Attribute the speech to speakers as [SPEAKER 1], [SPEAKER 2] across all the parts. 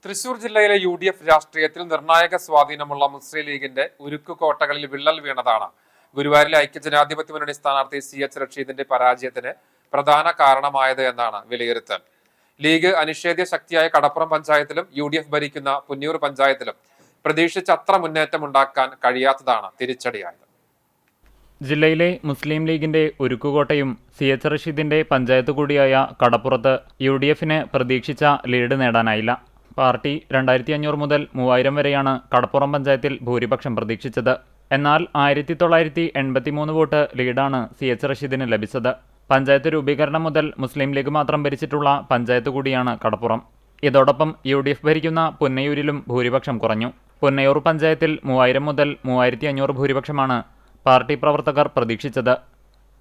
[SPEAKER 1] തൃശൂർ ജില്ലയിലെ UDF രാഷ്ട്രീയത്തിൽ നിർണായക സ്വാധീനമുള്ള മുസ്ലിം ലീഗിന്റെ ഉരുക്കുകോട്ടകളിൽ വിള്ളൽ വീണതാണ് ഗുരുവായൂരിലെ ഐക്യജനാധിപത്യ മുന്നണി സ്ഥാനാർത്ഥി CH റഷീദിന്റെ പരാജയത്തിന് പ്രധാന കാരണമായത് എന്നാണ് വിലയിരുത്തൽ. ലീഗ് അനിഷേധ്യ ശക്തിയായ കടപ്പുറം പഞ്ചായത്തിലും UDF ഭരിക്കുന്ന പുന്നയൂർ പഞ്ചായത്തിലും പ്രതീക്ഷിച്ച അത്ര മുന്നേറ്റം ഉണ്ടാക്കാൻ കഴിയാത്തതാണ് തിരിച്ചടിയായത്.
[SPEAKER 2] ജില്ലയിലെ മുസ്ലിം ലീഗിന്റെ ഉരുക്കുകോട്ടയും CH റഷീദിന്റെ പഞ്ചായത്ത് കൂടിയായ കടപ്പുറത്ത് UDFന് പ്രതീക്ഷിച്ച ലീഡ് നേടാനായില്ല. പാർട്ടി 2500 മുതൽ 3000 വരെയാണ് കടപ്പുറം പഞ്ചായത്തിൽ ഭൂരിപക്ഷം പ്രതീക്ഷിച്ചത്. എന്നാൽ 1983 വോട്ട് ലീഡാണ് CH റഷീദിന് ലഭിച്ചത്. പഞ്ചായത്ത് രൂപീകരണം മുതൽ മുസ്ലിം ലീഗ് മാത്രം ഭരിച്ചിട്ടുള്ള പഞ്ചായത്ത് കൂടിയാണ് കടപ്പുറം. ഇതോടൊപ്പം UDF ഭരിക്കുന്ന പുന്നയൂരിലും ഭൂരിപക്ഷം കുറഞ്ഞു. പുന്നയൂർ പഞ്ചായത്തിൽ 3000 മുതൽ 3500 ഭൂരിപക്ഷമാണ് പാർട്ടി പ്രവർത്തകർ പ്രതീക്ഷിച്ചത്.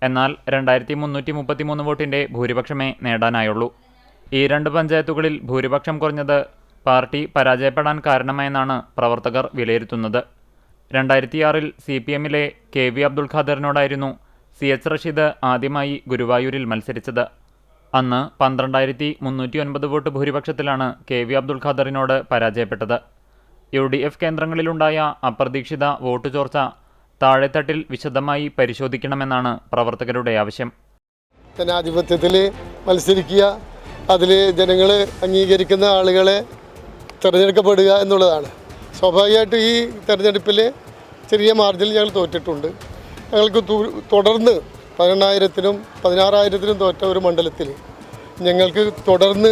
[SPEAKER 2] എന്നാൽ 2333 വോട്ടിന്റെ ഭൂരിപക്ഷമേ നേടാനായുള്ളൂ. ഈ രണ്ട് പഞ്ചായത്തുകളിൽ ഭൂരിപക്ഷം കുറഞ്ഞത് പാർട്ടി പരാജയപ്പെടാൻ കാരണമായെന്നാണ് പ്രവർത്തകർ വിലയിരുത്തുന്നത്. 2006-ൽ CPMലെ KV അബ്ദുൽ ഖാദറിനോടായിരുന്നു CH റഷീദ് ആദ്യമായി ഗുരുവായൂരിൽ മത്സരിച്ചത്. അന്ന് 12309 വോട്ട് ഭൂരിപക്ഷത്തിലാണ് KV അബ്ദുൽ ഖാദറിനോട് പരാജയപ്പെട്ടത്. UDF കേന്ദ്രങ്ങളിലുണ്ടായ അപ്രതീക്ഷിത വോട്ട് ചോർച്ച താഴെത്തട്ടിൽ വിശദമായി പരിശോധിക്കണമെന്നാണ് പ്രവർത്തകരുടെ ആവശ്യം.
[SPEAKER 3] ജനാധിപത്യത്തിൽ മത്സരിക്കുക, അതിൽ ജനങ്ങൾ അംഗീകരിക്കുന്ന ആളുകളെ തിരഞ്ഞെടുക്കപ്പെടുക എന്നുള്ളതാണ്. സ്വാഭാവികമായിട്ടും ഈ തെരഞ്ഞെടുപ്പിൽ ചെറിയ മാർജിനിൽ ഞങ്ങൾ തോറ്റിട്ടുണ്ട്. ഞങ്ങൾക്ക് തുടർന്ന് 18,000-നും 16,000-നും തോറ്റ ഒരു മണ്ഡലത്തിൽ ഞങ്ങൾക്ക് തുടർന്ന്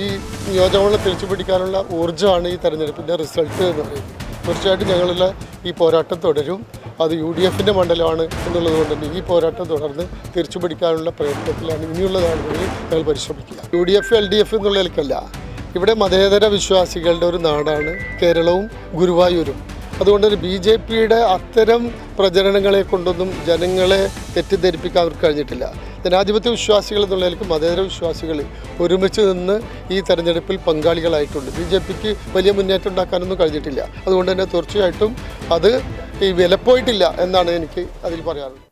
[SPEAKER 3] ഈ നിയോജകമണ്ഡലം തിരിച്ചു പിടിക്കാനുള്ള ഊർജ്ജമാണ് ഈ തെരഞ്ഞെടുപ്പിൻ്റെ റിസൾട്ട് എന്ന് പറയുന്നത്. തീർച്ചയായിട്ടും ഞങ്ങളുള്ള ഈ പോരാട്ടം തുടരും. അത് UDFൻ്റെ മണ്ഡലമാണ് എന്നുള്ളത് കൊണ്ട് തന്നെ ഈ പോരാട്ടം തുടർന്ന് തിരിച്ചു പിടിക്കാനുള്ള പ്രയത്നത്തിലാണ് ഇനിയുള്ള നാളുകളിൽ ഞങ്ങൾ പരിശ്രമിക്കുക. UDF LDF എന്നുള്ള നിലയ്ക്കല്ല, ഇവിടെ മതേതര വിശ്വാസികളുടെ ഒരു നാടാണ് കേരളവും ഗുരുവായൂരും. അതുകൊണ്ട് തന്നെ BJPയുടെ അത്തരം പ്രചരണങ്ങളെ കൊണ്ടൊന്നും ജനങ്ങളെ തെറ്റിദ്ധരിപ്പിക്കാൻ അവർക്ക് കഴിഞ്ഞിട്ടില്ല. ജനാധിപത്യ വിശ്വാസികൾ എന്നുള്ള നിലയ്ക്ക് മതേതര വിശ്വാസികൾ ഒരുമിച്ച് നിന്ന് ഈ തെരഞ്ഞെടുപ്പിൽ പങ്കാളികളായിട്ടുണ്ട്. BJPക്ക് വലിയ മുന്നേറ്റം ഉണ്ടാക്കാനൊന്നും കഴിഞ്ഞിട്ടില്ല. അതുകൊണ്ട് തന്നെ തീർച്ചയായിട്ടും അത് ഈ വിലപ്പോയിട്ടില്ല എന്നാണ് എനിക്ക് അതിൽ പറയാറുള്ളത്.